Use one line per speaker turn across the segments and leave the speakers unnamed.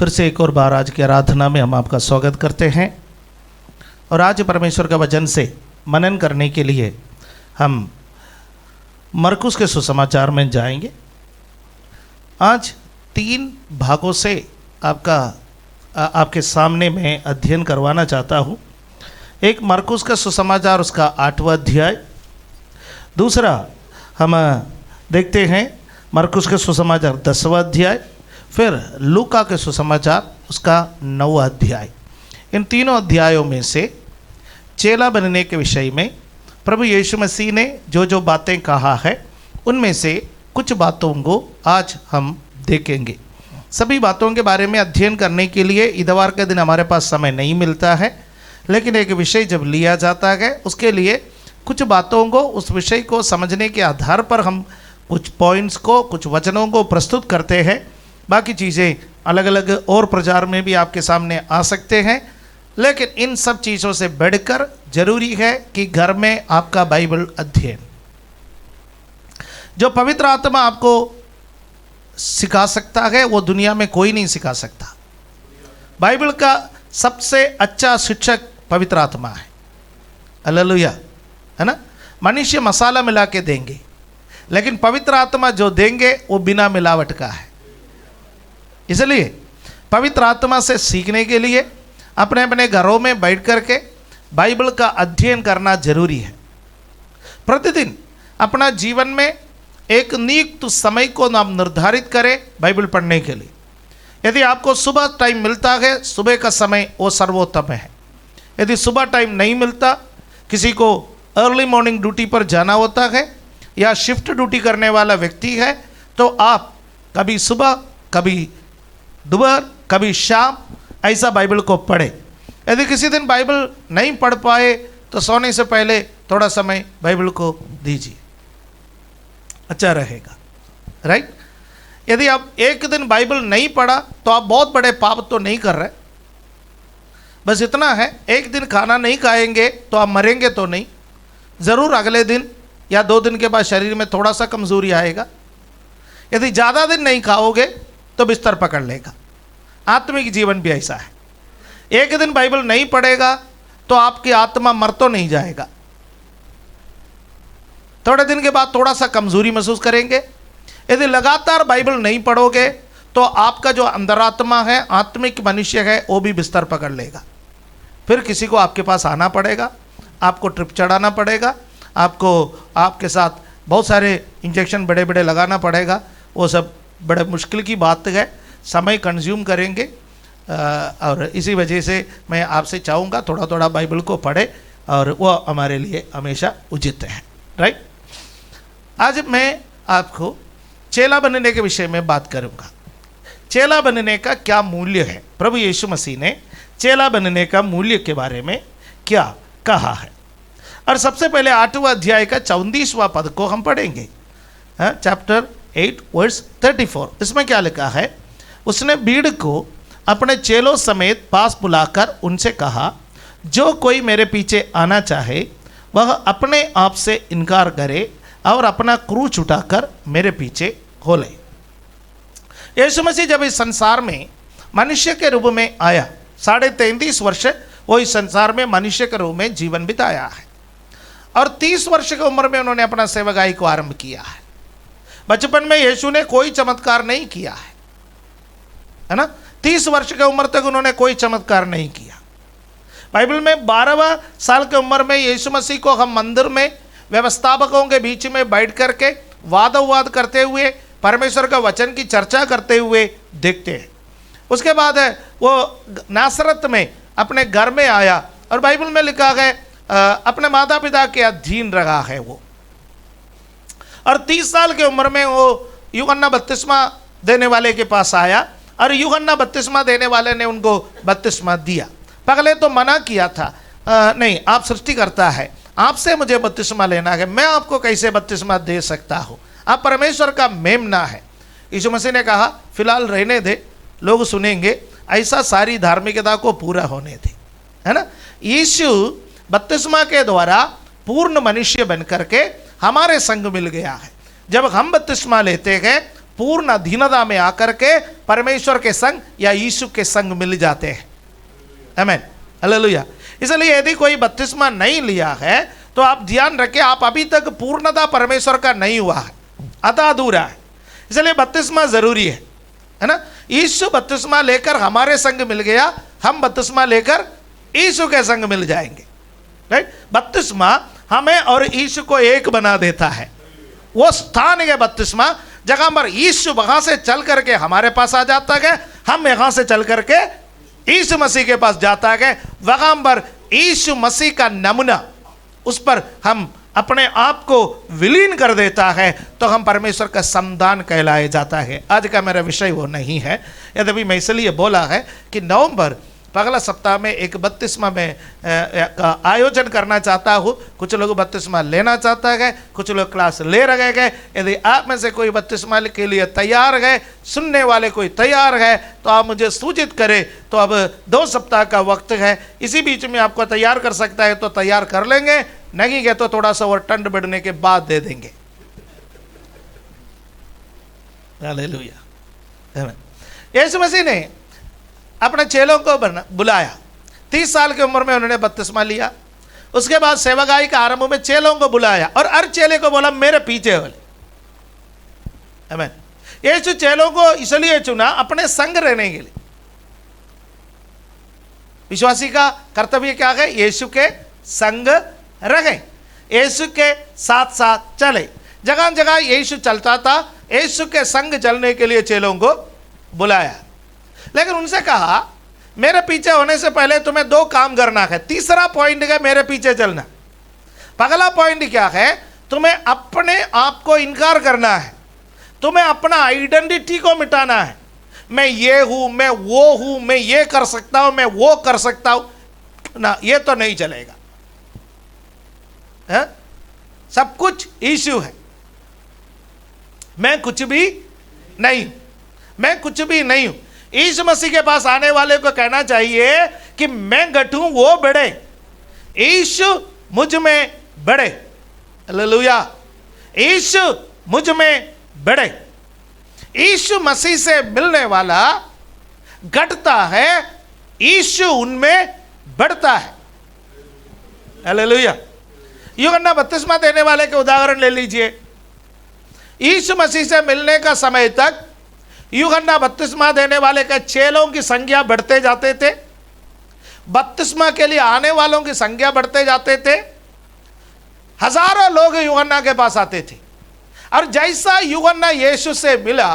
फिर से एक और बार आज की आराधना में हम आपका स्वागत करते हैं और आज परमेश्वर का वचन से मनन करने के लिए हम मरकुस के सुसमाचार में जाएंगे। आज 3 भागों से आपके सामने मैं अध्ययन करवाना चाहता हूँ। एक मरकुस का सुसमाचार उसका 8वां अध्याय, दूसरा हम देखते हैं मरकुस के सुसमाचार 10वां अध्याय, फिर लूका के सुसमाचार उसका 9वां अध्याय। इन तीनों अध्यायों में से चेला बनने के विषय में प्रभु यीशु मसीह ने जो जो बातें कहा है उनमें से कुछ बातों को आज हम देखेंगे। सभी बातों के बारे में अध्ययन करने के लिए इतवार के दिन हमारे पास समय नहीं मिलता है, लेकिन एक विषय जब लिया जाता है उसके लिए कुछ बातों को, उस विषय को समझने के आधार पर हम कुछ पॉइंट्स को, कुछ वचनों को प्रस्तुत करते हैं। बाकी चीज़ें अलग अलग और प्रचार में भी आपके सामने आ सकते हैं, लेकिन इन सब चीज़ों से बढ़कर जरूरी है कि घर में आपका बाइबल अध्ययन, जो पवित्र आत्मा आपको सिखा सकता है वो दुनिया में कोई नहीं सिखा सकता। बाइबल का सबसे अच्छा शिक्षक पवित्र आत्मा है। हालेलुया, है ना। मनुष्य मसाला मिला के देंगे, लेकिन पवित्र आत्मा जो देंगे वो बिना मिलावट का है। इसलिए पवित्र आत्मा से सीखने के लिए अपने अपने घरों में बैठ करके बाइबल का अध्ययन करना जरूरी है। प्रतिदिन अपना जीवन में एक नियुक्त समय को नाम निर्धारित करें बाइबल पढ़ने के लिए। यदि आपको सुबह टाइम मिलता है, सुबह का समय वो सर्वोत्तम है। यदि सुबह टाइम नहीं मिलता, किसी को अर्ली मॉर्निंग ड्यूटी पर जाना होता है या शिफ्ट ड्यूटी करने वाला व्यक्ति है, तो आप कभी सुबह, कभी दोपहर, कभी शाम ऐसा बाइबल को पढ़े। यदि किसी दिन बाइबल नहीं पढ़ पाए तो सोने से पहले थोड़ा समय बाइबल को दीजिए, अच्छा रहेगा, राइट। यदि आप एक दिन बाइबल नहीं पढ़ा तो आप बहुत बड़े पाप तो नहीं कर रहे। बस इतना है, एक दिन खाना नहीं खाएंगे तो आप मरेंगे तो नहीं, ज़रूर अगले दिन या 2 दिन के बाद शरीर में थोड़ा सा कमज़ोरी आएगा। यदि ज़्यादा दिन नहीं खाओगे तो बिस्तर पकड़ लेगा। आत्मिक जीवन भी ऐसा है। एक दिन बाइबल नहीं पढ़ेगा तो आपकी आत्मा मर तो नहीं जाएगा, थोड़े दिन के बाद थोड़ा सा कमज़ोरी महसूस करेंगे। यदि लगातार बाइबल नहीं पढ़ोगे तो आपका जो अंतरात्मा है, आत्मिक मनुष्य है, वो भी बिस्तर पकड़ लेगा। फिर किसी को आपके पास आना पड़ेगा, आपको ट्रिप चढ़ाना पड़ेगा, आपको आपके साथ बहुत सारे इंजेक्शन बड़े बड़े लगाना पड़ेगा। वो सब बड़े मुश्किल की बात है, समय कंज्यूम करेंगे। और इसी वजह से मैं आपसे चाहूँगा थोड़ा थोड़ा बाइबल को पढ़े, और वो हमारे लिए हमेशा उचित है, राइट। आज मैं आपको चेला बनने के विषय में बात करूँगा। चेला बनने का क्या मूल्य है, प्रभु यीशु मसीह ने चेला बनने का मूल्य के बारे में क्या कहा है। और सबसे पहले 8वां अध्याय का 34वां पद को हम पढ़ेंगे, चैप्टर 8 वर्स 34। इसमें क्या लिखा है? उसने भीड़ को अपने चेलों समेत पास बुलाकर उनसे कहा, जो कोई मेरे पीछे आना चाहे वह अपने आप से इनकार करे और अपना क्रूस उठाकर मेरे पीछे हो ले। यीशु मसीह जब इस संसार में मनुष्य के रूप में आया, 33.5 वर्ष वो इस संसार में मनुष्य के रूप में जीवन बिताया है, और 30 वर्ष की उम्र में उन्होंने अपना सेवकाई को आरंभ किया है। बचपन में यीशु ने कोई चमत्कार नहीं किया है ना। 30 वर्ष की उम्र तक उन्होंने कोई चमत्कार नहीं किया। बाइबल में 12वां साल की उम्र में यीशु मसीह को हम मंदिर में व्यवस्थापकों के बीच में बैठ करके वाद विवाद करते हुए, परमेश्वर का वचन की चर्चा करते हुए देखते हैं। उसके बाद है वो नासरत में अपने घर में आया, और बाइबल में लिखा है अपने माता पिता के अधीन रहा है वो। और 30 साल की उम्र में वो यूहन्ना बपतिस्मा देने वाले के पास आया, और यूहन्ना बपतिस्मा देने वाले ने उनको बपतिस्मा दिया। पहले तो मना किया था, नहीं, आप सृष्टिकर्ता है, आपसे मुझे बपतिस्मा लेना है, मैं आपको कैसे बपतिस्मा दे सकता हूँ, आप परमेश्वर का मेमना है। यीशु मसीह ने कहा फिलहाल रहने दे, लोग सुनेंगे, ऐसा सारी धार्मिकता को पूरा होने दे, है ना। यीशु बपतिस्मा के द्वारा पूर्ण मनुष्य बन करके हमारे संग मिल गया है। जब हम बपतिस्मा लेते हैं पूर्ण अधीनता में आकर के परमेश्वर के संग या यीशु के संग मिल जाते हैं। आमीन, हालेलुया। इसलिए यदि कोई बपतिस्मा नहीं लिया है तो आप ध्यान रखें, आप अभी तक पूर्णता परमेश्वर का नहीं हुआ है, आधा अधूरा है। इसलिए बपतिस्मा जरूरी है ना। यीशु बपतिस्मा लेकर हमारे संग मिल गया, हम बपतिस्मा लेकर यीशु के संग मिल जाएंगे, राइट। बपतिस्मा हमें और यीशु को एक बना देता है। वो स्थान है बपतिस्मा जगह पर यीशु वहां से चल करके हमारे पास आ जाता है, हम यहां से चल करके यीशु मसीह के पास जाता है। वहां पर यीशु मसीह का नमूना, उस पर हम अपने आप को विलीन कर देता है, तो हम परमेश्वर का संतान कहलाए जाता है। आज का मेरा विषय वो नहीं है, यद्यपि मैं इसलिए बोला है कि नवंबर पगला सप्ताह में एक बपतिस्मा में आयोजन करना चाहता हूँ। कुछ लोग बपतिस्मा लेना चाहता है, कुछ लोग क्लास ले रहे गए। यदि आप में से कोई बपतिस्मा के लिए तैयार है, सुनने वाले कोई तैयार है, तो आप मुझे सूचित करें। तो अब 2 सप्ताह का वक्त है, इसी बीच में आपको तैयार कर सकता है तो तैयार कर लेंगे, नहीं है तो थोड़ा सा और ठंड बढ़ने के बाद दे देंगे। हालेलुया। यीशु मसीह ने अपने चेलों को बुलाया, 30 साल की उम्र में उन्होंने बपतिस्मा लिया। उसके बाद सेवकाई के आरंभ में चेलों को बुलाया और हर चेले को बोला मेरे पीछे बोले। आमीन। यीशु चेलों को इसलिए चुना अपने संग रहने के लिए। विश्वासी का कर्तव्य क्या है? यीशु के संग रहे, यीशु के साथ साथ चले। जगह जगह यीशु चलता था, यीशु के संग चलने के लिए चेलों को बुलाया, लेकिन उनसे कहा मेरे पीछे होने से पहले तुम्हें 2 काम करना है। तीसरा पॉइंट है मेरे पीछे चलना। पहला पॉइंट क्या है? तुम्हें अपने आप को इनकार करना है, तुम्हें अपना आइडेंटिटी को मिटाना है। मैं ये हूं, मैं वो हूं, मैं ये कर सकता हूं, मैं वो कर सकता हूं ना, ये तो नहीं चलेगा है? सब कुछ यीशु है, मैं कुछ भी नहीं, मैं कुछ भी नहीं हूं। यीशु मसीह के पास आने वाले को कहना चाहिए कि मैं घटूं वो बढ़े, यीशु मुझ में बढ़े। हालेलुया। यीशु मुझ में बढ़े। यीशु मसीह से मिलने वाला घटता है, यीशु उनमें बढ़ता है। हालेलुया। यूहन्ना बपतिस्मा देने वाले के उदाहरण ले लीजिए। यीशु मसीह से मिलने का समय तक यूहन्ना बपतिस्मा देने वाले के चेलों की संख्या बढ़ते जाते थे, बपतिस्मा के लिए आने वालों की संख्या बढ़ते जाते थे। हजारों लोग यूहन्ना के पास आते थे, और जैसा यूहन्ना यीशु से मिला,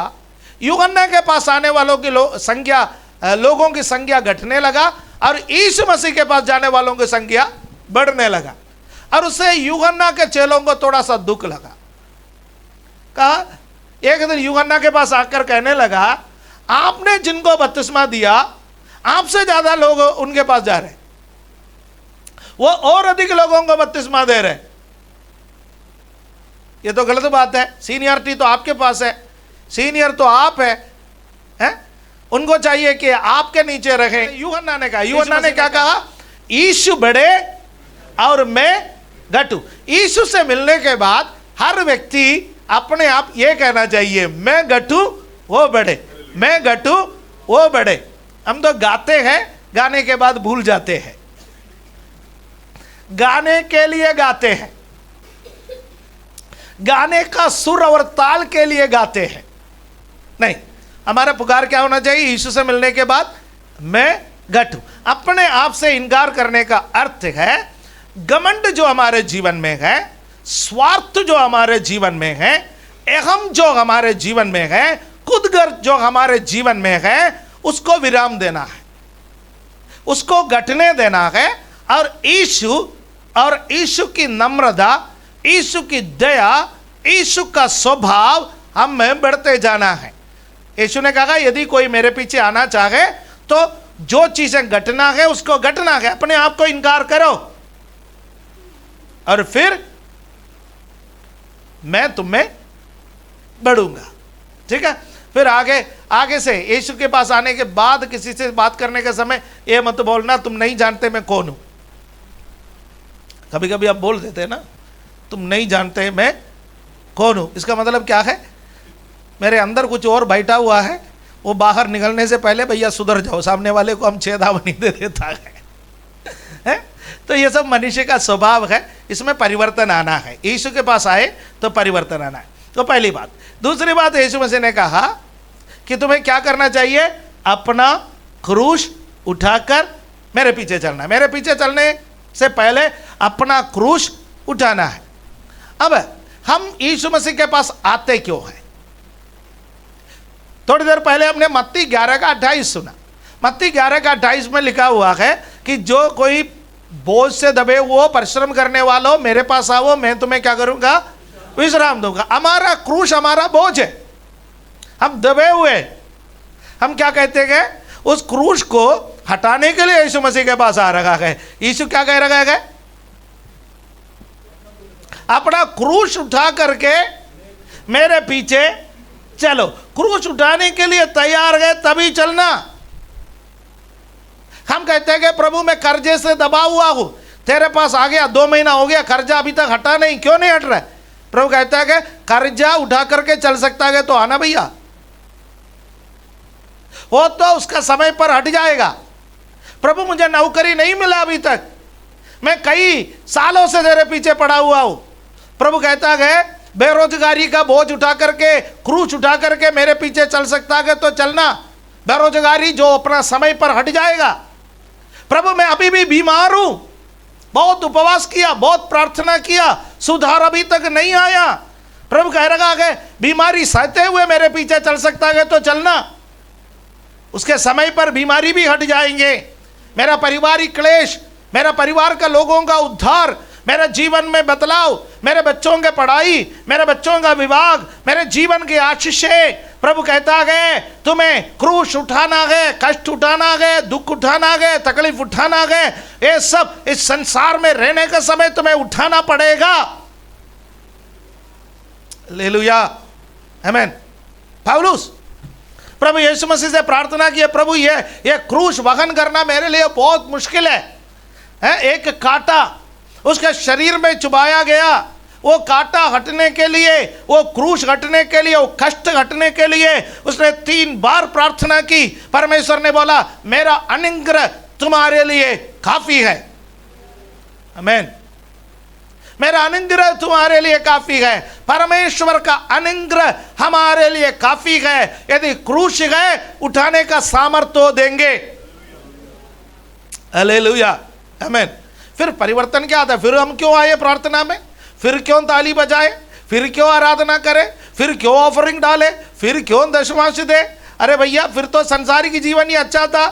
यूहन्ना के पास आने वालों की लोगों की संख्या घटने लगा, और यीशु मसीह के पास जाने वालों की संख्या बढ़ने लगा। और उससे यूहन्ना के चेलों को थोड़ा सा दुख लगा। कहा, एक दिन यूहन्ना के पास आकर कहने लगा, आपने जिनको बपतिस्मा दिया, आपसे ज्यादा लोग उनके पास जा रहे, वो और अधिक लोगों को बपतिस्मा दे रहे। ये तो गलत बात है। सीनियरिटी तो आपके पास है, सीनियर तो आप है? उनको चाहिए कि आपके नीचे रखें। यूहन्ना ने कहा, यूहन्ना ने क्या कहा? यीशु बढ़े और मैं घटूं। यीशु से मिलने के बाद हर व्यक्ति अपने आप ये कहना चाहिए, मैं घटूं वो बढ़े, मैं घटूं वो बढ़े। हम तो गाते हैं, गाने के बाद भूल जाते हैं। गाने के लिए गाते हैं, गाने का सुर और ताल के लिए गाते हैं। नहीं, हमारा पुकार क्या होना चाहिए? यीशु से मिलने के बाद मैं घटूं। अपने आप से इनकार करने का अर्थ है घमंड जो हमारे जीवन में है, स्वार्थ जो हमारे जीवन में है, अहम जो हमारे जीवन में है, खुदगर्ज जो हमारे जीवन में है, उसको विराम देना है, उसको घटने देना है। और यीशु की नम्रता, यीशु की दया, यीशु का स्वभाव हम में बढ़ते जाना है। यीशु ने कहा, यदि कोई मेरे पीछे आना चाहे तो जो चीजें घटना है उसको घटना है, अपने आप को इनकार करो, और फिर मैं तुम में बढ़ूंगा। ठीक है? फिर आगे से यीशु के पास आने के बाद किसी से बात करने के समय ये मत बोलना तुम नहीं जानते मैं कौन हूं। कभी कभी आप बोल देते हैं ना, तुम नहीं जानते मैं कौन हूं। इसका मतलब क्या है? मेरे अंदर कुछ और बैठा हुआ है, वो बाहर निकलने से पहले भैया सुधर जाओ, सामने वाले को हम चेतावनी दे देता है। तो ये सब मनुष्य का स्वभाव है, इसमें परिवर्तन आना है। यीशु के पास आए तो परिवर्तन आना है, तो पहली बात। दूसरी बात, यीशु मसीह ने कहा कि तुम्हें क्या करना चाहिए, अपना क्रूस उठाकर मेरे पीछे चलना है। मेरे पीछे चलने से पहले अपना क्रूस उठाना है। अब हम यीशु मसीह के पास आते क्यों हैं? थोड़ी देर पहले हमने मत्ती 11 का 28 सुना। मत्ती 11 का 28 में लिखा हुआ है कि जो कोई बोझ से दबे हुए परिश्रम करने वालों मेरे पास आओ, मैं तुम्हें क्या करूंगा, विश्राम दूंगा। हमारा क्रूस हमारा बोझ है, हम दबे हुए। हम क्या कहते हैं, उस क्रूस को हटाने के लिए यीशु मसीह के पास आ रखा है। यीशु क्या कह रखा है, अपना क्रूस उठा करके मेरे पीछे चलो। क्रूस उठाने के लिए तैयार है तभी चलना। हम कहते हैं कि प्रभु मैं कर्जे से दबा हुआ हूं, तेरे पास आ गया, 2 महीना हो गया, कर्जा अभी तक हटा नहीं, क्यों नहीं हट रहा है? प्रभु कहता है कि कर्जा उठा करके चल सकता है तो आना भैया, वो तो उसका समय पर हट जाएगा। प्रभु मुझे नौकरी नहीं मिला अभी तक, मैं कई सालों से तेरे पीछे पड़ा हुआ हूं। प्रभु कहता है बेरोजगारी का बोझ उठा करके, क्रूस उठा करके मेरे पीछे चल सकता है तो चलना। बेरोजगारी जो अपना समय पर हट जाएगा। प्रभु मैं अभी भी बीमार हूं, बहुत उपवास किया, बहुत प्रार्थना किया, सुधार अभी तक नहीं आया। प्रभु कह रहा है बीमारी सहते हुए मेरे पीछे चल सकता है तो चलना, उसके समय पर बीमारी भी हट जाएंगे। मेरा पारिवारिक क्लेश, मेरा परिवार का लोगों का उद्धार, मेरे जीवन में बदलाव, मेरे बच्चों के पढ़ाई, मेरे बच्चों का विवाह, मेरे जीवन की आशीषें। प्रभु कहता है तुम्हें क्रूस उठाना है, कष्ट उठाना है, दुख उठाना है, तकलीफ उठाना है, ये सब इस संसार में रहने का समय तुम्हें उठाना पड़ेगा। हालेलुया, आमीन। पौलुस प्रभु यीशु मसीह से प्रार्थना की, प्रभु ये क्रूस वहन करना मेरे लिए बहुत मुश्किल है। एक कांटा उसके शरीर में चुभाया गया, वो कांटा हटने के लिए, वो क्रूस हटने के लिए, वो कष्ट हटने के लिए उसने 3 बार प्रार्थना की। परमेश्वर ने बोला मेरा अनुग्रह तुम्हारे लिए काफी है। आमीन। मेरा अनुग्रह तुम्हारे लिए काफी है। परमेश्वर का अनुग्रह हमारे लिए काफी है। यदि क्रूस है उठाने का सामर्थ्य तो देंगे। हालेलुया, आमीन। फिर परिवर्तन क्या आता है? फिर हम क्यों आए प्रार्थना में? फिर क्यों ताली बजाए? फिर क्यों आराधना करें? फिर क्यों ऑफरिंग डाले? फिर क्यों दशमांश दे? अरे भैया फिर तो संसारिक जीवन ही अच्छा था।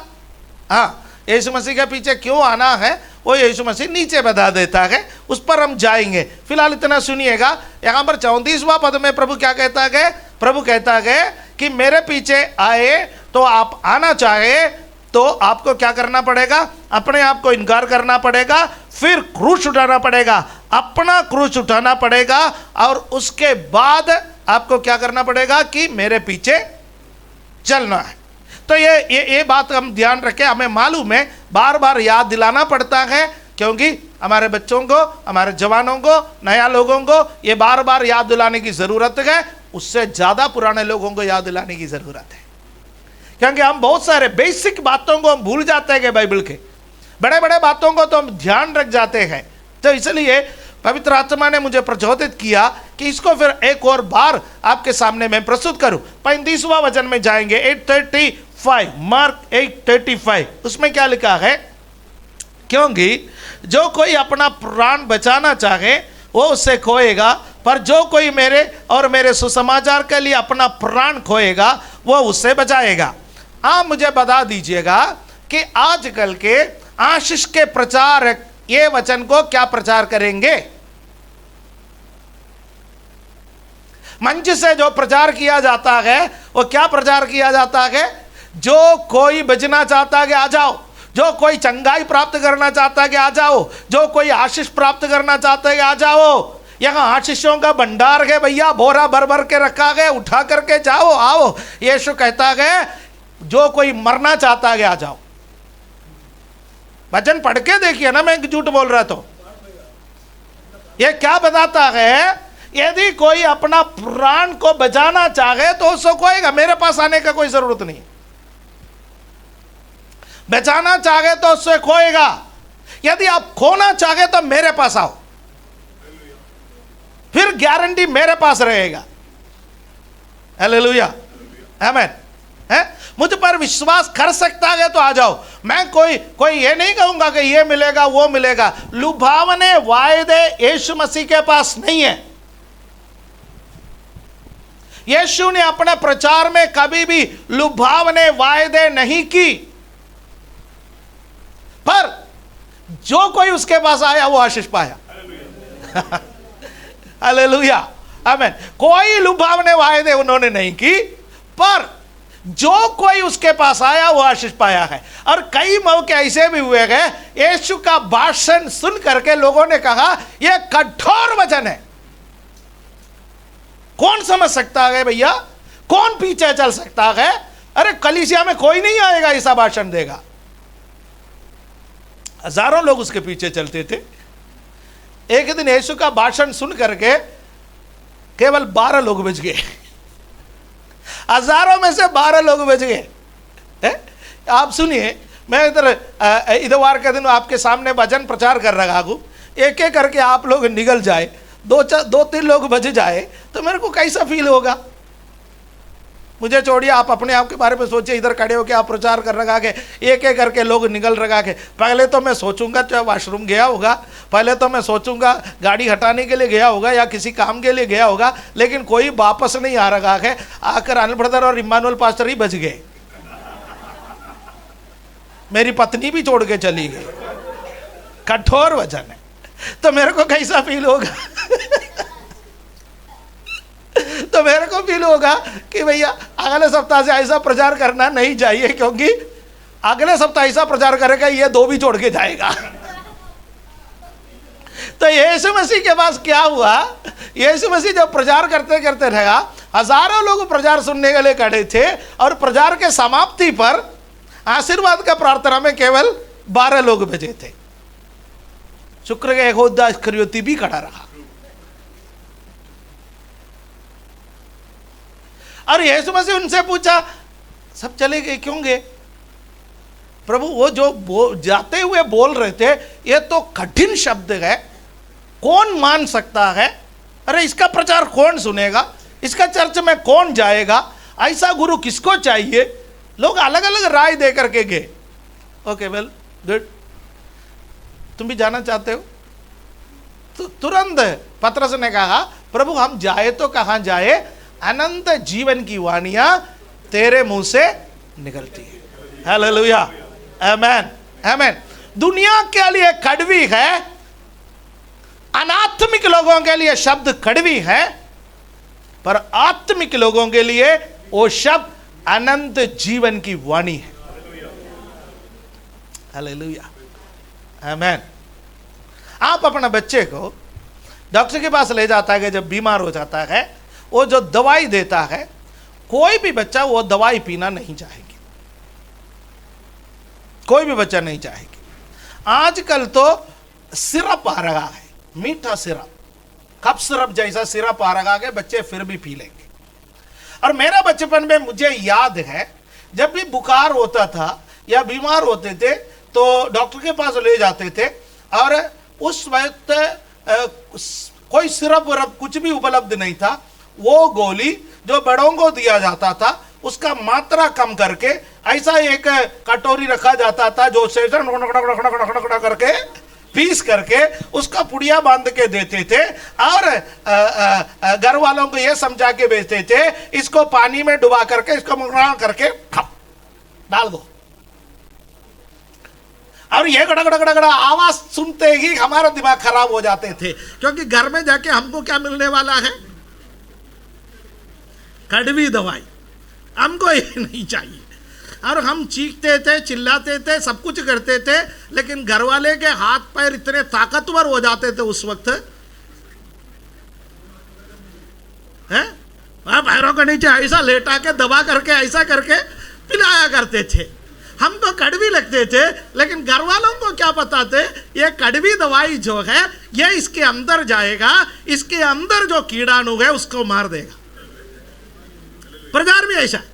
हाँ, यीशु मसीह के पीछे क्यों आना है वो यीशु मसीह नीचे बता देता है, उस पर हम जाएंगे। फिलहाल इतना सुनिएगा, यहाँ पर 34वां पद में प्रभु क्या कहता है? प्रभु कहता है कि मेरे पीछे आए तो आप आना चाहे तो आपको क्या करना पड़ेगा? अपने आप को इनकार करना पड़ेगा, फिर क्रूस उठाना पड़ेगा, अपना क्रूस उठाना पड़ेगा, और उसके बाद आपको क्या करना पड़ेगा कि मेरे पीछे चलना है। तो ये बात हम ध्यान रखें, हमें मालूम है, बार बार याद दिलाना पड़ता है, क्योंकि हमारे बच्चों को, हमारे जवानों को, नया लोगों को ये बार बार याद दिलाने की ज़रूरत है। उससे ज़्यादा पुराने लोगों को याद दिलाने की ज़रूरत है, क्योंकि हम बहुत सारे बेसिक बातों को हम भूल जाते हैं। बाइबल के बड़े बड़े बातों को तो हम ध्यान रख जाते हैं। तो इसलिए पवित्र आत्मा ने मुझे प्रचोदित किया कि इसको फिर एक और बार आपके सामने मैं प्रस्तुत करूं। 35वां वचन में जाएंगे, 8:35, मार्क 8:35। उसमें क्या लिखा है? क्योंकि जो कोई अपना प्राण बचाना चाहे वो उससे खोएगा, पर जो कोई मेरे और मेरे सुसमाचार के लिए अपना प्राण खोएगा वो उससे बचाएगा। आप मुझे बता दीजिएगा कि आजकल के आशीष के प्रचारक ये वचन को क्या प्रचार करेंगे? मंच से जो प्रचार किया जाता है वो क्या प्रचार किया जाता है? जो कोई बचना चाहता है आ जाओ, जो कोई चंगाई प्राप्त करना चाहता है आ जाओ, जो कोई आशीष प्राप्त करना चाहता है आ जाओ। यहाँ आशीषों का भंडार है भैया, बोरा भर भर के रखा है, उठा करके जाओ, आओ। यीशु कहता है जो कोई मरना चाहता है आ जाओ। वचन पढ़ के देखिए ना, मैं झूठ बोल रहा तो। ये क्या बताता है? यदि कोई अपना प्राण को बचाना चाहे तो उसको खोएगा, मेरे पास आने का कोई जरूरत नहीं। बचाना चाहे तो उससे खोएगा। यदि आप खोना चाहे तो मेरे पास आओ, फिर गारंटी मेरे पास रहेगा। हालेलुया, आमीन। है, मुझ पर विश्वास कर सकता है तो आ जाओ। मैं कोई ये नहीं कहूंगा कि ये मिलेगा वो मिलेगा। लुभावने वायदे यीशु मसीह के पास नहीं है। यीशु ने अपने प्रचार में कभी भी लुभावने वायदे नहीं की, पर जो कोई उसके पास आया वो आशीष पाया। हालेलुया, आमीन। कोई लुभावने वायदे उन्होंने नहीं की, पर जो कोई उसके पास आया वो आशीष पाया है। और कई मौके ऐसे भी हुए हैं, यीशु का भाषण सुन करके लोगों ने कहा यह कठोर वचन है, कौन समझ सकता है भैया, कौन पीछे चल सकता है। अरे कलीसिया में कोई नहीं आएगा ऐसा भाषण देगा। हजारों लोग उसके पीछे चलते थे। एक दिन यीशु का भाषण सुन करके केवल 12 लोग बच गए। हजारों में से 12 लोग बच गए। आप सुनिए, मैं इधर के दिन आपके सामने वचन प्रचार कर रहा हूं, एक एक करके आप लोग निकल जाए, 2-3 लोग बच जाए तो मेरे को कैसा फील होगा। मुझे छोड़िए, आप अपने आप के बारे में सोचिए। इधर खड़े होकर आप प्रचार कर रखा के एक एक करके लोग निकल रखा के, पहले तो मैं सोचूंगा चाहे वॉशरूम गया होगा, पहले तो मैं सोचूंगा गाड़ी हटाने के लिए गया होगा या किसी काम के लिए गया होगा, लेकिन कोई वापस नहीं आ रहा है। आकर अनिल ब्रदर और इम्मानुअल पास्टर ही बच गए। मेरी पत्नी भी छोड़ के चली गई। कठोर वचन है, तो मेरे को कैसा फील होगा। तो मेरे को फील होगा कि भैया अगले सप्ताह से ऐसा प्रचार करना नहीं चाहिए, क्योंकि अगले सप्ताह ऐसा प्रचार करेगा ये 2 भी छोड़ के जाएगा। तो यीशु मसीह के पास क्या हुआ, यीशु मसीह जब प्रचार करते करते रहा, हजारों लोग प्रचार सुनने के लिए खड़े थे, और प्रचार के समाप्ति पर आशीर्वाद का प्रार्थना में केवल 12 लोग बचे थे। शुक्र के यहूदा इस्करियोती भी खड़ा रहा। और यीशु मसीह उनसे पूछा, सब चले गए, क्यों गए? प्रभु वो जो जाते हुए बोल रहे थे, ये तो कठिन शब्द है, कौन मान सकता है? अरे इसका प्रचार कौन सुनेगा? इसका चर्च में कौन जाएगा? ऐसा गुरु किसको चाहिए? लोग अलग अलग राय दे करके गए। ओके, वेल गुड, तुम भी जाना चाहते हो? तो तुरंत पतरस ने कहा, प्रभु हम जाए तो कहां जाए? अनंत जीवन की वाणियां तेरे मुंह से निकलती है। हालेलुया, आमीन, आमीन। दुनिया के लिए कड़वी है, अनात्मिक लोगों के लिए शब्द कड़वी है, पर आत्मिक लोगों के लिए वो शब्द अनंत जीवन की वाणी है। हालेलुया, आमीन। आप अपना बच्चे को डॉक्टर के पास ले जाता है जब बीमार हो जाता है, वो जो दवाई देता है, कोई भी बच्चा वो दवाई पीना नहीं चाहेगी, कोई भी बच्चा नहीं चाहेगी। आजकल तो सिरप आ रहा है, मीठा सिरप, कप सिरप जैसा सिरप आ रहा है, बच्चे फिर भी पी लेंगे। और मेरा बचपन में मुझे याद है, जब भी बुखार होता था या बीमार होते थे तो डॉक्टर के पास ले जाते थे, और उस वक्त कोई सिरप वरप कुछ भी उपलब्ध नहीं था। वो गोली जो बड़ों को दिया जाता था, उसका मात्रा कम करके ऐसा एक कटोरी रखा जाता था, जो से करके पीस करके उसका पुड़िया बांध के देते थे, और घर वालों को ये समझा के बेचते थे, इसको पानी में डुबा करके इसको मुकरा करके डाल दो। और ये गड़ा आवाज सुनते ही हमारा दिमाग खराब हो जाते थे, क्योंकि घर में जाके हमको क्या मिलने वाला है? कड़वी दवाई। हमको ये नहीं चाहिए। और हम चीखते थे, चिल्लाते थे, सब कुछ करते थे, लेकिन घर वाले के हाथ पैर इतने ताकतवर हो जाते थे उस वक्त, हैं? पैरों के नीचे ऐसा लेटा के दबा करके ऐसा करके पिलाया करते थे। हमको कड़वी लगते थे, लेकिन घर वालों को क्या पता थे ये कड़वी दवाई जो है ये इसके अंदर जाएगा, इसके अंदर जो कीड़ाणु है उसको मार देगा। प्रचार भी ऐसा है।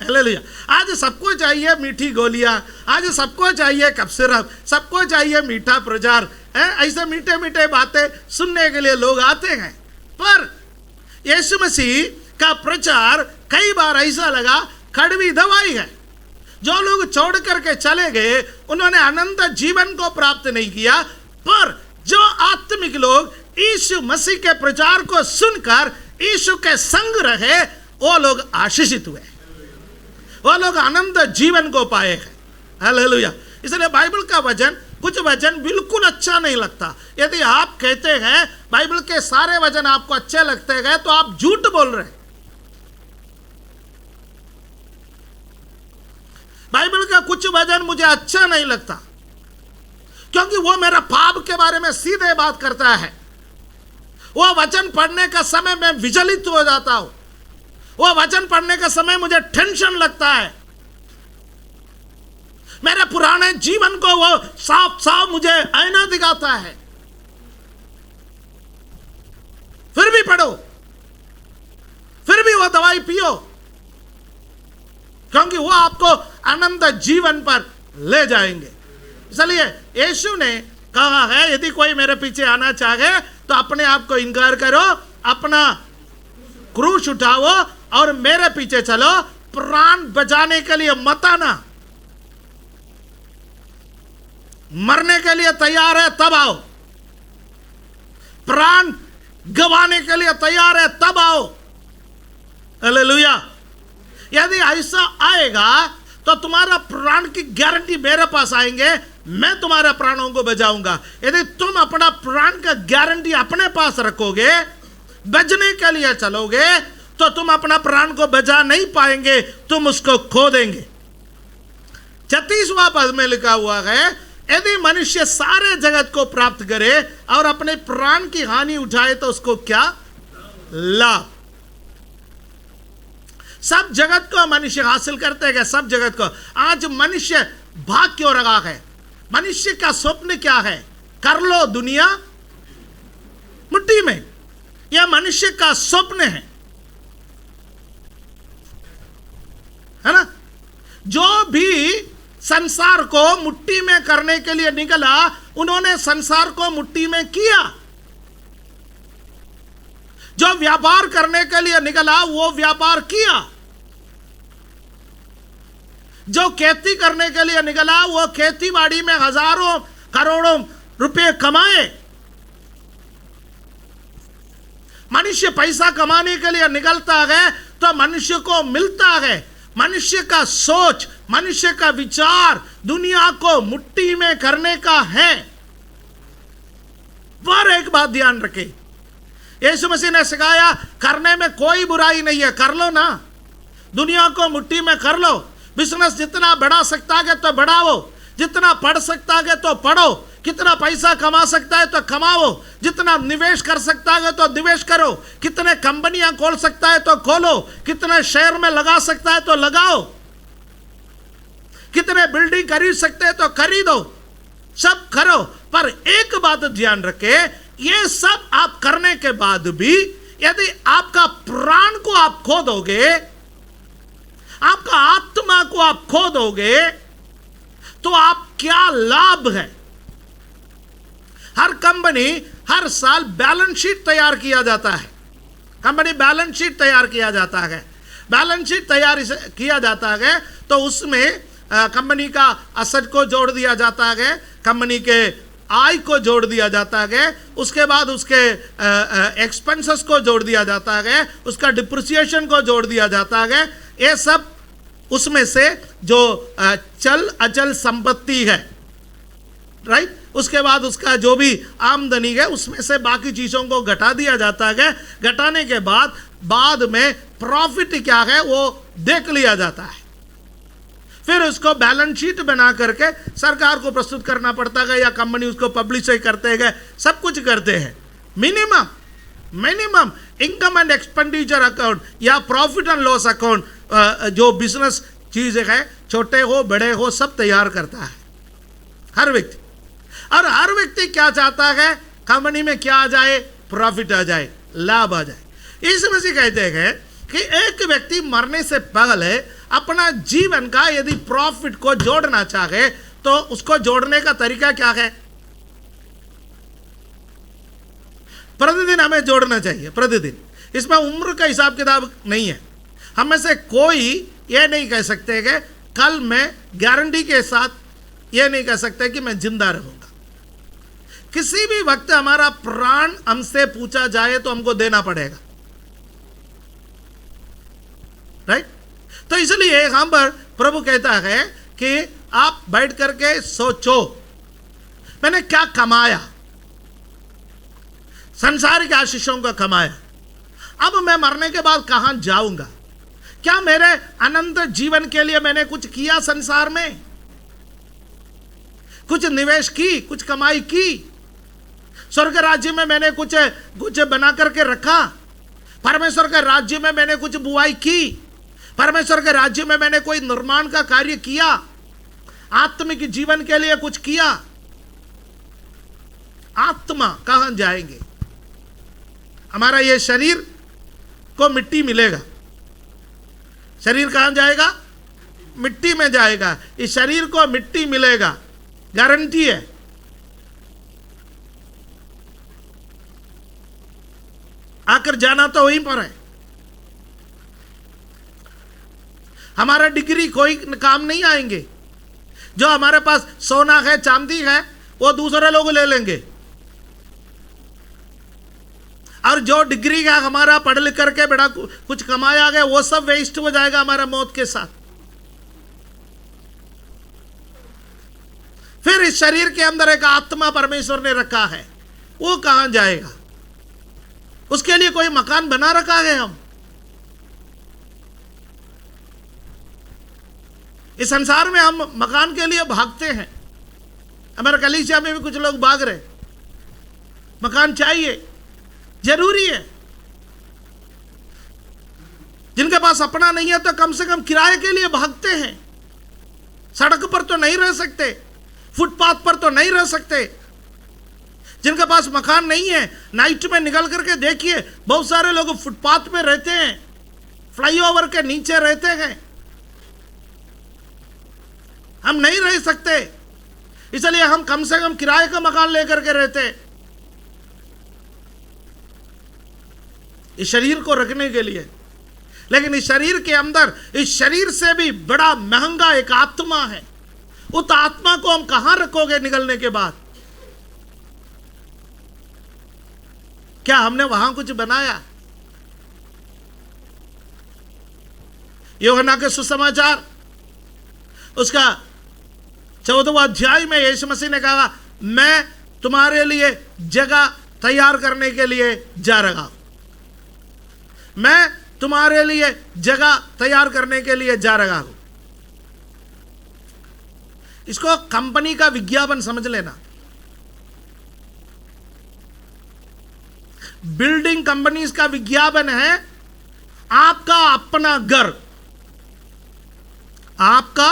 हालेलुया। आज सबको चाहिए मीठी गोलियां, आज सबको चाहिए कफ सिरप, सबको चाहिए मीठा प्रचार, ऐसे मीठे मीठे बातें सुनने के लिए लोग आते हैं। पर यीशु मसीह का प्रचार कई बार ऐसा लगा कड़वी दवाई है। जो लोग छोड़ करके चले गए उन्होंने अनंत जीवन को प्राप्त नहीं किया, पर जो आत्मिक लोग यीशु मसीह के प्रचार को सुनकर यीशु के संग रहे वो लोग आशीषित हुए, वो लोग अनंत जीवन को पाए हैं। हालेलुया। इसलिए बाइबल का वचन, कुछ वचन बिल्कुल अच्छा नहीं लगता। यदि आप कहते हैं बाइबल के सारे वचन आपको अच्छे लगते हैं तो आप झूठ बोल रहे हैं। बाइबल का कुछ वचन मुझे अच्छा नहीं लगता क्योंकि वो मेरा पाप के बारे में सीधे बात करता है। वो वचन पढ़ने का समय मैं विचलित हो जाता हूं, वो वचन पढ़ने का समय मुझे टेंशन लगता है। मेरे पुराने जीवन को वो साफ साफ मुझे आईना दिखाता है। फिर भी पढ़ो, फिर भी वो दवाई पियो, क्योंकि वो आपको अनंत जीवन पर ले जाएंगे। इसलिए यीशु ने कहा है यदि कोई मेरे पीछे आना चाहे तो अपने आप को इनकार करो, अपना क्रूस उठाओ और मेरे पीछे चलो। प्राण बचाने के लिए मत आना, मरने के लिए तैयार है तब आओ, प्राण गंवाने के लिए तैयार है तब आओ। हालेलुया। यदि ऐसा आएगा तो तुम्हारा प्राण की गारंटी मेरे पास आएंगे, मैं तुम्हारे प्राणों को बचाऊंगा। यदि तुम अपना प्राण का गारंटी अपने पास रखोगे, बचने के लिए चलोगे, तो तुम अपना प्राण को बचा नहीं पाएंगे, तुम उसको खो देंगे। 36वां पद में लिखा हुआ है यदि मनुष्य सारे जगत को प्राप्त करे और अपने प्राण की हानि उठाए तो उसको क्या लाभ। सब जगत को मनुष्य हासिल करते हैं, सब जगत को। आज मनुष्य भाग क्यों रहा है? मनुष्य का स्वप्न क्या है? कर लो दुनिया मुट्ठी में, यह मनुष्य का स्वप्न है ना। जो भी संसार को मुट्ठी में करने के लिए निकला, उन्होंने संसार को मुट्ठी में किया। जो व्यापार करने के लिए निकला वो व्यापार किया, जो खेती करने के लिए निकला वो खेतीबाड़ी में हजारों करोड़ों रुपए कमाए। मनुष्य पैसा कमाने के लिए निकलता है तो मनुष्य को मिलता है। मनुष्य का सोच, मनुष्य का विचार दुनिया को मुट्ठी में करने का है। पर एक बात ध्यान रखें, यीशु मसीह ने सिखाया करने में कोई बुराई नहीं है, कर लो ना, दुनिया को मुट्ठी में कर लो। बिजनेस जितना बढ़ा सकता है तो बढ़ाओ, जितना पढ़ सकता है तो पढ़ो, कितना पैसा कमा सकता है तो कमाओ, जितना निवेश कर सकता है तो निवेश करो, कितने कंपनियां खोल सकता है तो खोलो, कितने शेयर में लगा सकता है तो लगाओ, कितने बिल्डिंग खरीद सकते हैं तो खरीदो, सब करो। पर एक बात ध्यान रखे, ये सब आप करने के बाद भी यदि आपका प्राण को आप खो दोगे, आपका आत्मा को आप खो दोगे, तो आप क्या लाभ है? हर कंपनी हर साल बैलेंस शीट तैयार किया जाता है, कंपनी बैलेंस शीट तैयार किया जाता है। बैलेंस शीट तैयार किया जाता है तो उसमें कंपनी का असेट को जोड़ दिया जाता है, कंपनी के आय को जोड़ दिया जाता है, उसके बाद उसके एक्सपेंसेस को जोड़ दिया जाता है, उसका डिप्रिसिएशन को जोड़ दिया जाता है। ये सब उसमें से जो चल अचल संपत्ति है, राइट, उसके बाद उसका जो भी आमदनी है उसमें से बाकी चीज़ों को घटा दिया जाता है। घटाने के बाद में प्रॉफिट क्या है वो देख लिया जाता है। फिर उसको बैलेंस शीट बना करके सरकार को प्रस्तुत करना पड़ता है या कंपनी उसको पब्लिश करते हैं, सब कुछ करते हैं। Minimum income and expenditure account या प्रॉफिट एंड लॉस अकाउंट जो बिजनेस चीज़ें है, छोटे हो बड़े हो, सब तैयार करता है हर व्यक्ति। और हर व्यक्ति क्या चाहता है? कंपनी में क्या आ जाए? प्रॉफिट आ जाए, लाभ आ जाए। यीशु मसीह कहते हैं कि एक व्यक्ति मरने से पहले अपना जीवन का यदि प्रॉफिट को जोड़ना चाहे तो उसको जोड़ने का तरीका क्या है? प्रतिदिन हमें जोड़ना चाहिए, प्रतिदिन। इसमें उम्र का हिसाब किताब नहीं है। हम में से कोई ये नहीं कह सकते कि कल मैं गारंटी के साथ ये नहीं कह सकते कि मैं जिंदा रहूंगा। किसी भी वक्त हमारा प्राण हमसे पूछा जाए तो हमको देना पड़ेगा, राइट? तो इसलिए यहां पर प्रभु कहता है कि आप बैठ करके सोचो, मैंने क्या कमाया, संसारिक आशीषों का कमाया, अब मैं मरने के बाद कहां जाऊंगा? क्या मेरे अनंत जीवन के लिए मैंने कुछ किया? संसार में कुछ निवेश की, कुछ कमाई की? स्वर्ग राज्य में मैंने कुछ बना करके रखा? परमेश्वर के राज्य में मैंने कुछ बुआई की? परमेश्वर के राज्य में मैंने कोई निर्माण का कार्य किया? आत्मिक जीवन के लिए कुछ किया? आत्मा कहां जाएंगे? हमारा ये शरीर को मिट्टी मिलेगा। शरीर कहां जाएगा? मिट्टी में जाएगा। इस शरीर को मिट्टी मिलेगा, गारंटी है। आकर जाना तो वहीं पर है। हमारा डिग्री कोई काम नहीं आएंगे। जो हमारे पास सोना है, चांदी है, वो दूसरे लोग ले लेंगे। और जो डिग्री का हमारा पढ़ लिख करके बड़ा कुछ कमाया गया, वो सब वेस्ट हो जाएगा हमारा मौत के साथ। फिर इस शरीर के अंदर एक आत्मा परमेश्वर ने रखा है, वो कहां जाएगा? उसके लिए कोई मकान बना रखा है। हम इस संसार में हम मकान के लिए भागते हैं। हमारे कलीसिया में भी कुछ लोग भाग रहे, मकान चाहिए, जरूरी है। जिनके पास अपना नहीं है तो कम से कम किराए के लिए भागते हैं। सड़क पर तो नहीं रह सकते, फुटपाथ पर तो नहीं रह सकते। जिनके पास मकान नहीं है, नाइट में निकल करके देखिए, बहुत सारे लोग फुटपाथ में रहते हैं, फ्लाईओवर के नीचे रहते हैं। हम नहीं रह सकते, इसलिए हम कम से कम किराए का मकान लेकर के रहते हैं, इस शरीर को रखने के लिए। लेकिन इस शरीर के अंदर, इस शरीर से भी बड़ा महंगा एक आत्मा है। उस आत्मा को हम कहां रखोगे निकलने के बाद? क्या हमने वहां कुछ बनाया? यूहन्ना के सुसमाचार उसका 14वां अध्याय में यीशु मसीह ने कहा, मैं तुम्हारे लिए जगह तैयार करने के लिए जा रहा हूं। मैं तुम्हारे लिए जगह तैयार करने के लिए जा रहा हूं। इसको कंपनी का विज्ञापन समझ लेना। बिल्डिंग कंपनीज का विज्ञापन है आपका अपना घर। आपका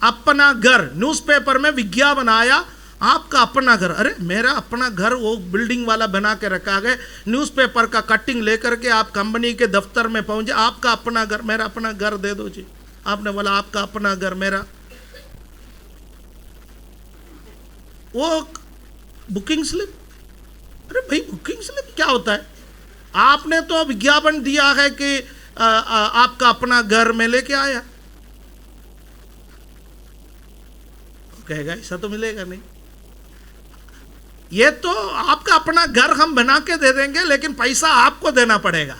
अपना घर, न्यूज़पेपर में विज्ञापन आया, आपका अपना घर। अरे मेरा अपना घर वो बिल्डिंग वाला बना के रखा गया। न्यूज़पेपर का कटिंग लेकर के आप कंपनी के दफ्तर में पहुंचे, आपका अपना घर, मेरा अपना घर दे दो जी। आपने बोला आपका अपना घर मेरा, वो बुकिंग स्लिप। अरे भाई बुकिंग स्लिप क्या होता है? आपने तो विज्ञापन दिया है कि आपका अपना घर में लेके आया। कहेगा ऐसा तो मिलेगा नहीं। ये तो आपका अपना घर हम बना के दे देंगे, लेकिन पैसा आपको देना पड़ेगा।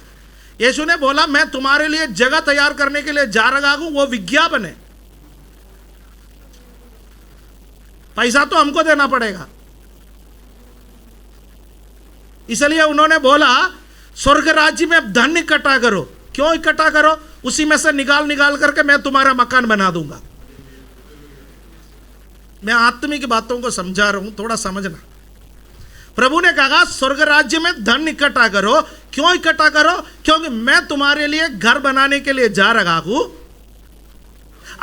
यीशु ने बोला मैं तुम्हारे लिए जगह तैयार करने के लिए जा रहा हूं, वो विज्ञापन है। पैसा तो हमको देना पड़ेगा। इसलिए उन्होंने बोला स्वर्ग राज्य में धन इकट्ठा करो। क्यों इकट्ठा करो? उसी में से निकाल निकाल करके मैं तुम्हारा मकान बना दूंगा। मैं आत्मिक बातों को समझा रहा हूं, थोड़ा समझना। प्रभु ने कहा स्वर्ग राज्य में धन इकट्ठा करो। क्यों इकट्ठा करो? क्योंकि मैं तुम्हारे लिए घर बनाने के लिए जा रहा हूं,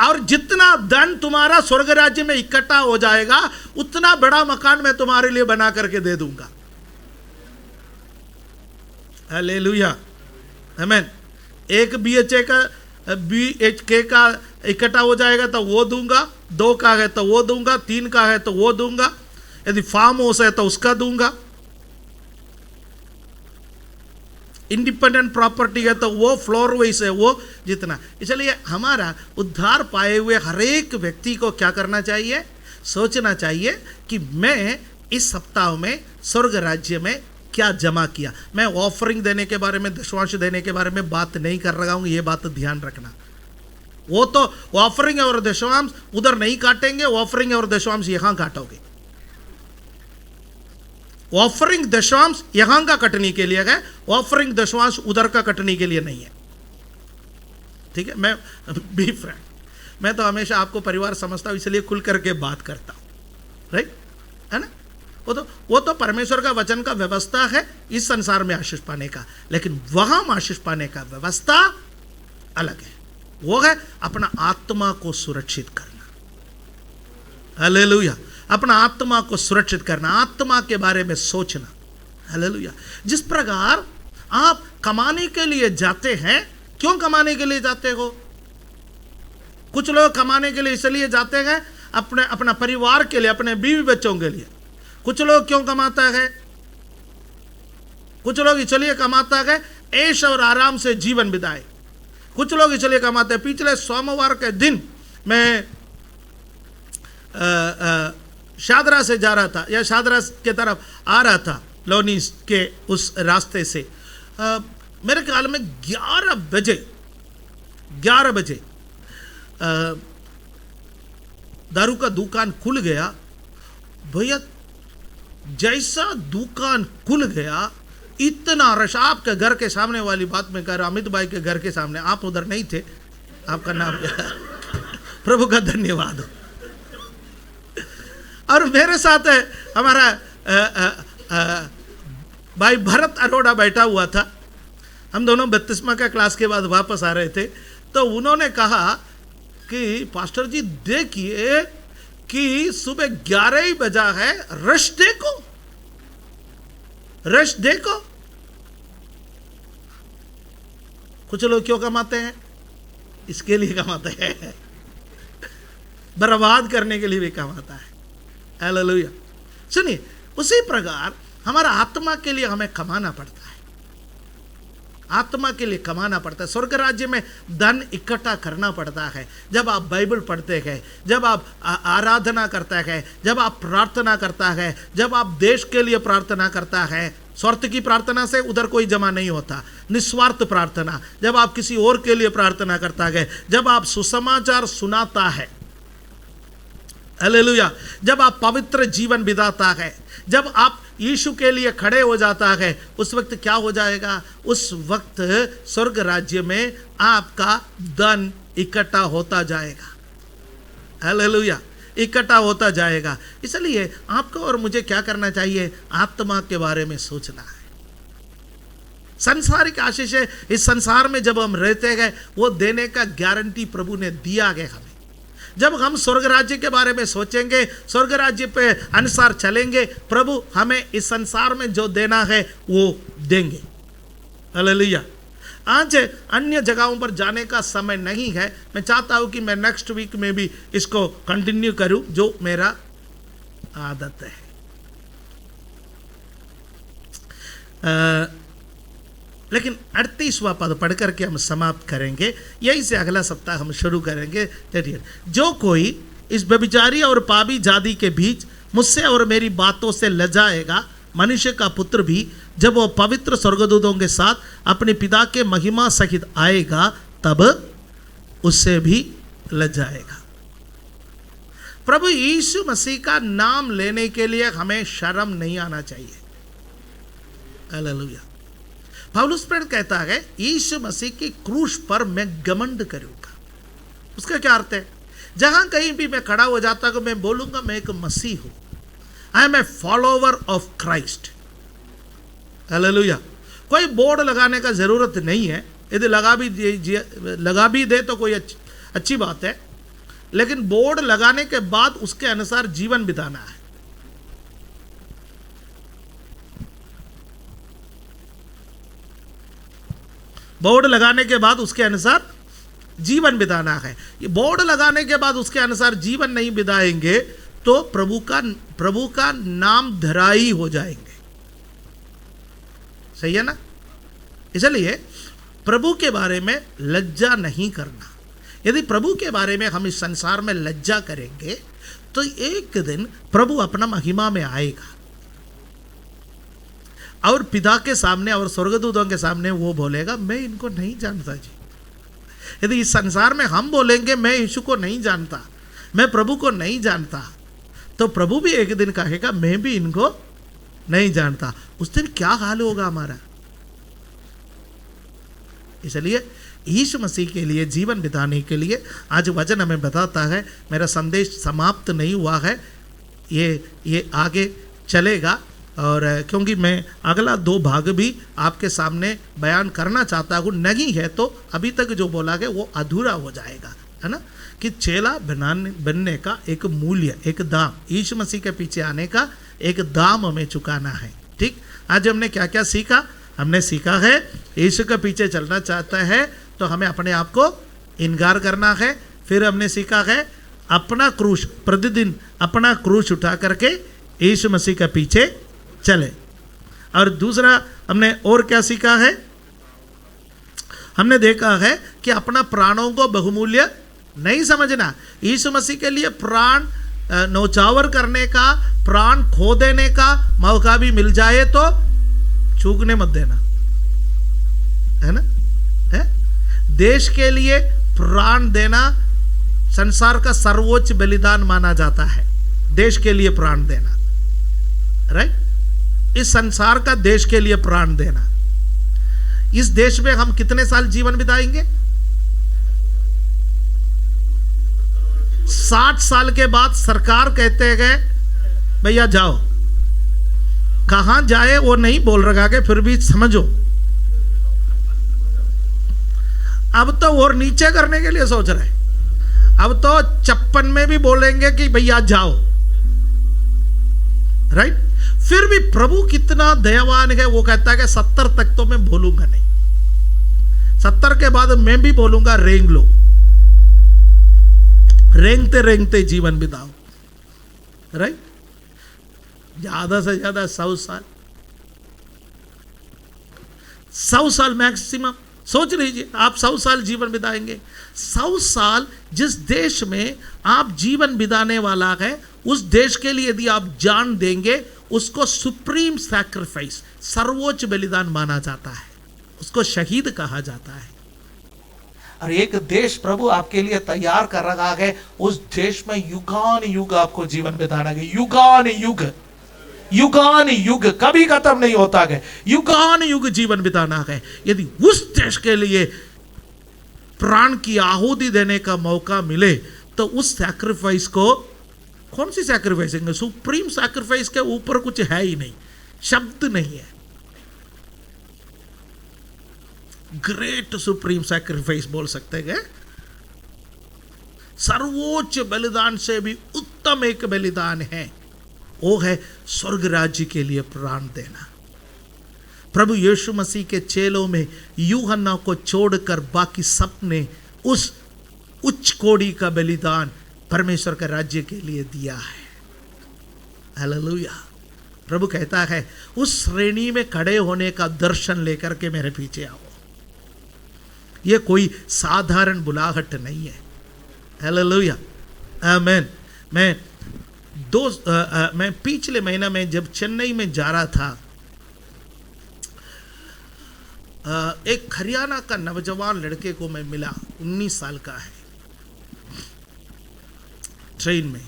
और जितना धन तुम्हारा स्वर्ग राज्य में इकट्ठा हो जाएगा, उतना बड़ा मकान मैं तुम्हारे लिए बना करके दे दूंगा। हालेलुया, आमीन। एक BHK का इकट्ठा हो जाएगा तो वो दूंगा, 2 का है तो वो दूंगा, 3 का है तो वो दूंगा, यदि फार्म हाउस है तो उसका दूंगा, इंडिपेंडेंट प्रॉपर्टी है तो वो फ्लोर वाइज है वो जितना। इसलिए हमारा उद्धार पाए हुए हर एक व्यक्ति को क्या करना चाहिए, सोचना चाहिए कि मैं इस सप्ताह में स्वर्ग राज्य में क्या जमा किया। मैं ऑफरिंग देने के बारे में, दशमांश देने के बारे में बात नहीं कर रहा हूँ, ये बात ध्यान रखना। वो तो ऑफरिंग और दशमांश उधर नहीं काटेंगे, ऑफरिंग और दशमांश यहां काटोगे। ऑफरिंग दशमांश यहां का कटने के लिए है, ऑफरिंग दशमांश उधर का कटने के लिए नहीं है। ठीक है, मैं बी फ्रैंक, मैं तो हमेशा आपको परिवार समझता हूं, इसलिए खुल करके बात करता हूं, राइट, है ना। वो तो परमेश्वर का वचन का व्यवस्था है इस संसार में आशीष पाने का, लेकिन वहां आशीष पाने का व्यवस्था अलग है। वो है अपना आत्मा को सुरक्षित करना। हालेलुया, अपना आत्मा को सुरक्षित करना, आत्मा के बारे में सोचना। हालेलुया। जिस प्रकार आप कमाने के लिए जाते हैं, क्यों कमाने के लिए जाते हो? कुछ लोग कमाने के लिए इसलिए जाते हैं अपना परिवार के लिए, अपने बीवी बच्चों के लिए। कुछ लोग क्यों कमाता है? कुछ लोग इसलिए कमाता है ऐश और आराम से जीवन बिताए। कुछ लोग इसलिए कमाते हैं। पिछले सोमवार के दिन मैं शादरा से जा रहा था, या शादरा के तरफ आ रहा था, लोनीस के उस रास्ते से। मेरे ख्याल में 11 बजे दारू का दुकान खुल गया। भैया जैसा दुकान खुल गया, इतना रश। आपके घर के सामने वाली बात मैं कह रहा, अमित भाई के घर के सामने, आप उधर नहीं थे, आपका नाम प्रभु का धन्यवाद हो। और मेरे साथ है हमारा भाई भरत अरोड़ा बैठा हुआ था। हम दोनों बत्तीसवां का क्लास के बाद वापस आ रहे थे, तो उन्होंने कहा कि पास्टर जी देखिए कि सुबह 11 ही बजा है, रश देखो, रश देखो। कुछ लोग क्यों कमाते हैं? इसके लिए कमाते हैं, बर्बाद करने के लिए भी कमाता है। हालेलुया। सुनिए, उसी प्रकार हमारा आत्मा के लिए हमें कमाना पड़ता है, आत्मा के लिए कमाना पड़ता है। स्वर्ग राज्य में धन इकट्ठा करना पड़ता है। जब आप बाइबल पढ़ते हैं, जब आप आराधना करता है, जब आप प्रार्थना करता है, जब आप देश के लिए प्रार्थना करता है, स्वार्थ की प्रार्थना से उधर कोई जमा नहीं होता, निस्वार्थ प्रार्थना। जब आप किसी और के लिए प्रार्थना करता है, जब आप सुसमाचार सुनाता है, हालेलुया, जब आप पवित्र जीवन बिताता है, जब आप यीशु के लिए खड़े हो जाता है, उस वक्त क्या हो जाएगा? उस वक्त स्वर्ग राज्य में आपका धन इकट्ठा होता जाएगा। हालेलुया, इकट्ठा होता जाएगा। इसलिए आपको और मुझे क्या करना चाहिए? आत्मा के बारे में सोचना है। संसारिक आशीष है, इस संसार में जब हम रहते हैं वो देने का गारंटी प्रभु ने दिया है हमें। जब हम स्वर्ग राज्य के बारे में सोचेंगे, स्वर्ग राज्य पे अनुसार चलेंगे, प्रभु हमें इस संसार में जो देना है वो देंगे। हालेलुया। आज अन्य जगहों पर जाने का समय नहीं है। मैं चाहता हूं कि मैं नेक्स्ट वीक में भी इसको कंटिन्यू करूं, जो मेरा आदत है। लेकिन 38वां पद पढ़ करके हम समाप्त करेंगे। यही से अगला सप्ताह हम शुरू करेंगे। जो कोई इस व्यभिचारी और पापी जाति के बीच मुझसे और मेरी बातों से लजाएगा, मनुष्य का पुत्र भी जब वो पवित्र स्वर्गदूतों के साथ अपने पिता के महिमा सहित आएगा, तब उससे भी लजाएगा। प्रभु यीशु मसीह का नाम लेने के लिए हमें शर्म नहीं आना चाहिए। हालेलुया। पौलुस प्रेरित कहता है, यीशु मसीह की क्रूस पर मैं घमंड करूंगा। उसका क्या अर्थ है? जहां कहीं भी मैं खड़ा हो जाता हूं, मैं बोलूंगा मैं एक मसीह हूं, I am a follower of Christ. Hallelujah. कोई बोर्ड लगाने का जरूरत नहीं है। यदि लगा भी दे तो कोई अच्छी बात है, लेकिन बोर्ड लगाने के बाद उसके अनुसार जीवन बिताना है। बोर्ड लगाने के बाद उसके अनुसार जीवन बिताना है। ये बोर्ड लगाने के बाद उसके अनुसार जीवन नहीं बिताएंगे तो प्रभु का नाम धराई हो जाएंगे। सही है ना? इसलिए प्रभु के बारे में लज्जा नहीं करना। यदि प्रभु के बारे में हम इस संसार में लज्जा करेंगे तो एक दिन प्रभु अपना महिमा में आएगा और पिता के सामने और स्वर्गदूतों के सामने वो बोलेगा, मैं इनको नहीं जानता जी। यदि इस संसार में हम बोलेंगे मैं यीशु को नहीं जानता, मैं प्रभु को नहीं जानता, तो प्रभु भी एक दिन कहेगा मैं भी इनको नहीं जानता। उस दिन क्या हाल होगा हमारा? इसलिए यीशु मसीह के लिए जीवन बिताने के लिए आज वचन हमें बताता है। मेरा संदेश समाप्त नहीं हुआ है, ये आगे चलेगा, और क्योंकि मैं अगला 2 भाग भी आपके सामने बयान करना चाहता हूँ। नहीं है तो अभी तक जो बोला गया वो अधूरा हो जाएगा, है ना? कि चेला बनने का एक मूल्य, एक दाम, यीशु मसीह के पीछे आने का एक दाम हमें चुकाना है। ठीक, आज हमने क्या क्या सीखा? हमने सीखा है यीशु के पीछे चलना चाहता है तो हमें अपने आप को इनकार करना है। फिर हमने सीखा है अपना क्रूश, प्रतिदिन अपना क्रूश उठा करके यीशु मसीह के पीछे चले। और दूसरा हमने और क्या सीखा है? हमने देखा है कि अपना प्राणों को बहुमूल्य नहीं समझना। यीशु मसीह के लिए प्राण नौचावर करने का, प्राण खो देने का मौका भी मिल जाए तो चूकने मत देना, है ना? है? देश के लिए प्राण देना संसार का सर्वोच्च बलिदान माना जाता है। देश के लिए प्राण देना, राइट? इस संसार का देश के लिए प्राण देना। इस देश में हम कितने साल जीवन बिताएंगे? 60 साल के बाद सरकार कहते हैं भैया जाओ। कहां जाए वो नहीं बोल रहा के, फिर भी समझो अब तो और नीचे करने के लिए सोच रहे। अब तो 56 में भी बोलेंगे कि भैया जाओ, राइट? फिर भी प्रभु कितना दयावान है, वो कहता है कि 70 तक तो मैं बोलूंगा नहीं, 70 के बाद मैं भी बोलूंगा रेंग लो, रेंगते रेंगते जीवन बिताओ, राइट? ज्यादा से ज्यादा 100 साल, 100 साल मैक्सिमम। सोच लीजिए आप 100 साल जीवन बिताएंगे। 100 साल जिस देश में आप जीवन बिताने वाला है, उस देश के लिए यदि आप जान देंगे, उसको सुप्रीम सैक्रिफाइस, सर्वोच्च बलिदान माना जाता है, उसको शहीद कहा जाता है। और एक देश प्रभु आपके लिए तैयार कर रहा है, उस देश में युगान युग आपको जीवन बिताना है। युगान युग, युगान युग कभी खत्म नहीं होता है, युगान युग जीवन बिताना है। यदि उस देश के लिए प्राण की आहुति देने का मौका मिले तो उस सैक्रिफाइस को, कौन सी सैक्रिफाइस है? सुप्रीम सैक्रिफाइस के ऊपर कुछ है ही नहीं, शब्द नहीं है। ग्रेट सुप्रीम सैक्रिफाइस बोल सकते हैं। सर्वोच्च बलिदान से भी उत्तम एक बलिदान है, वो है स्वर्ग राज्य के लिए प्राण देना। प्रभु यीशु मसीह के चेलों में यूहन्ना को छोड़कर बाकी सब ने उस उच्च कोटि का बलिदान परमेश्वर के राज्य के लिए दिया है। हालेलुया। प्रभु कहता है उस श्रेणी में खड़े होने का दर्शन लेकर के मेरे पीछे आओ। यह कोई साधारण बुलाहट नहीं है। हालेलुया, आमीन। मैं पिछले महीना में जब चेन्नई में जा रहा था, एक हरियाणा का नौजवान लड़के को मैं मिला, 19 साल का है। ट्रेन में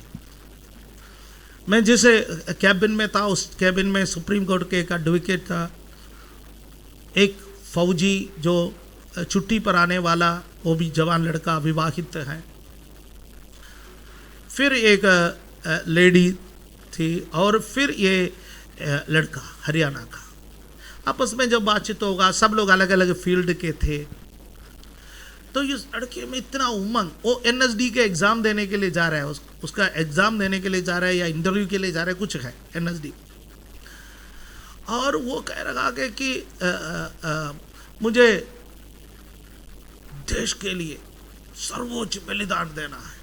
मैं जैसे कैबिन में था, उस कैबिन में सुप्रीम कोर्ट के एक एडवोकेट था, एक फौजी जो छुट्टी पर आने वाला, वो भी जवान लड़का, विवाहित है, फिर एक लेडी थी, और फिर ये लड़का हरियाणा का। आपस में जब बातचीत होगा, सब लोग अलग अलग फील्ड के थे, तो इस लड़के में इतना उमंग, वो एनएसडी के एग्ज़ाम देने के लिए जा रहा है, उसका एग्ज़ाम देने के लिए जा रहा है या इंटरव्यू के लिए जा रहा है, कुछ है एनएसडी। और वो कह रहा है कि मुझे देश के लिए सर्वोच्च बलिदान देना है।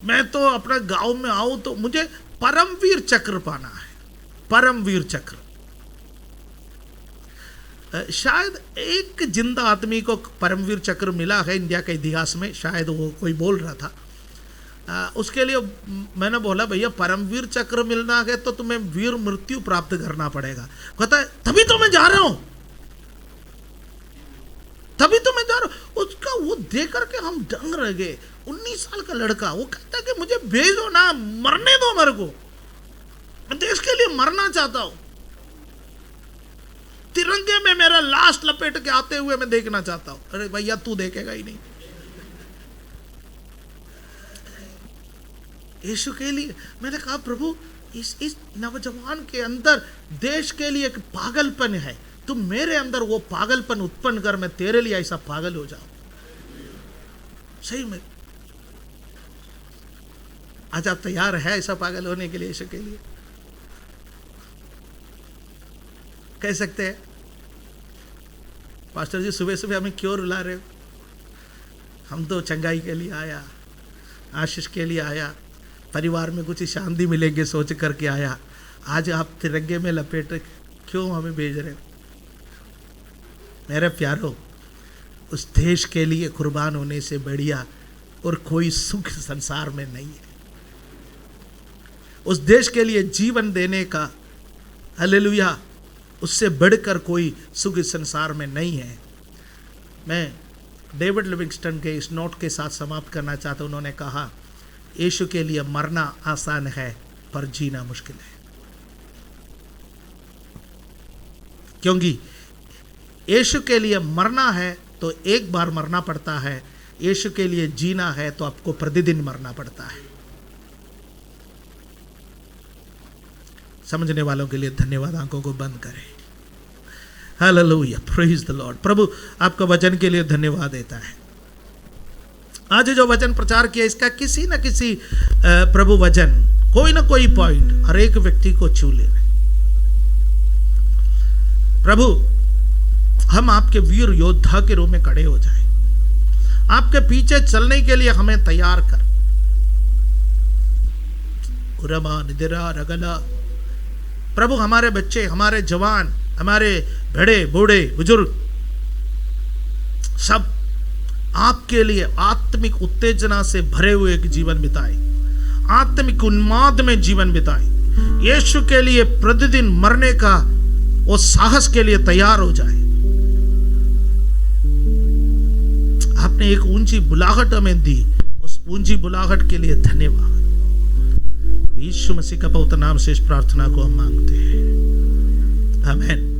मैं तो अपने गांव में आऊं तो मुझे परमवीर चक्र पाना है, परमवीर चक्र। शायद एक जिंदा आदमी को परमवीर चक्र मिला है इंडिया के इतिहास में, शायद वो कोई बोल रहा था। उसके लिए मैंने बोला भैया परमवीर चक्र मिलना है तो तुम्हें वीर मृत्यु प्राप्त करना पड़ेगा। कहता है तभी तो मैं जा रहा हूं, तभी तो मैं जा रहा हूं। उसका वो देख करके हम दंग रह गए। 19 साल का लड़का, वो कहता है कि मुझे भेजो ना, मरने दो मेरे को, मैं देश के लिए मरना चाहता हूं। तिरंगे में मेरा लाश लपेट के आते हुए मैं देखना चाहता हूं। अरे भैया तू देखेगा ही नहीं। यीशु के लिए मैंने कहा प्रभु इस नौजवान के अंदर देश के लिए एक पागलपन है, तुम मेरे अंदर वो पागलपन उत्पन्न कर, मैं तेरे लिए ऐसा पागल हो जाऊं। सही में आज आप तैयार है ऐसा पागल होने के लिए यीशु के लिए? कह सकते हैं पास्टर जी सुबह सुबह हमें क्यों रुला रहे हो? हम तो चंगाई के लिए आया, आशीष के लिए आया, परिवार में कुछ शांति मिलेंगे सोच करके आया। आज आप तिरंगे में लपेट क्यों हमें भेज रहे हो? मेरे प्यारो, उस देश के लिए कुर्बान होने से बढ़िया और कोई सुख संसार में नहीं है। उस देश के लिए जीवन देने का, हालेलुया, उससे बढ़कर कोई सुख इस संसार में नहीं है। मैं डेविड लिविंगस्टन के इस नोट के साथ समाप्त करना चाहता हूं। उन्होंने कहा यीशु के लिए मरना आसान है पर जीना मुश्किल है, क्योंकि यीशु के लिए मरना है तो एक बार मरना पड़ता है, यीशु के लिए जीना है तो आपको प्रतिदिन मरना पड़ता है। समझने वालों के लिए धन्यवाद। आंखों को बंद करें। Hallelujah, praise the Lord. प्रभु आपका वचन के लिए धन्यवाद देता है। आज जो वचन प्रचार किया इसका किसी न किसी प्रभु वचन, कोई ना कोई पॉइंट हर एक व्यक्ति को छू ले। प्रभु हम आपके वीर योद्धा के रूप में खड़े हो जाएं, आपके पीछे चलने के लिए हमें तैयार कर। उरमा निदिरा रगला। प्रभु हमारे बच्चे, हमारे जवान, हमारे बड़े बूढ़े बुजुर्ग सब आपके लिए आत्मिक उत्तेजना से भरे हुए एक जीवन बिताए, आत्मिक उन्माद में जीवन बिताए, यीशु के लिए प्रतिदिन मरने का वो साहस के लिए तैयार हो जाए। आपने एक ऊंची बुलाहट हमें दी, उस ऊंची बुलाहट के लिए धन्यवाद। यीशु मसीह का पवित्र नाम से इस प्रार्थना को हम मांगते हैं, आमीन।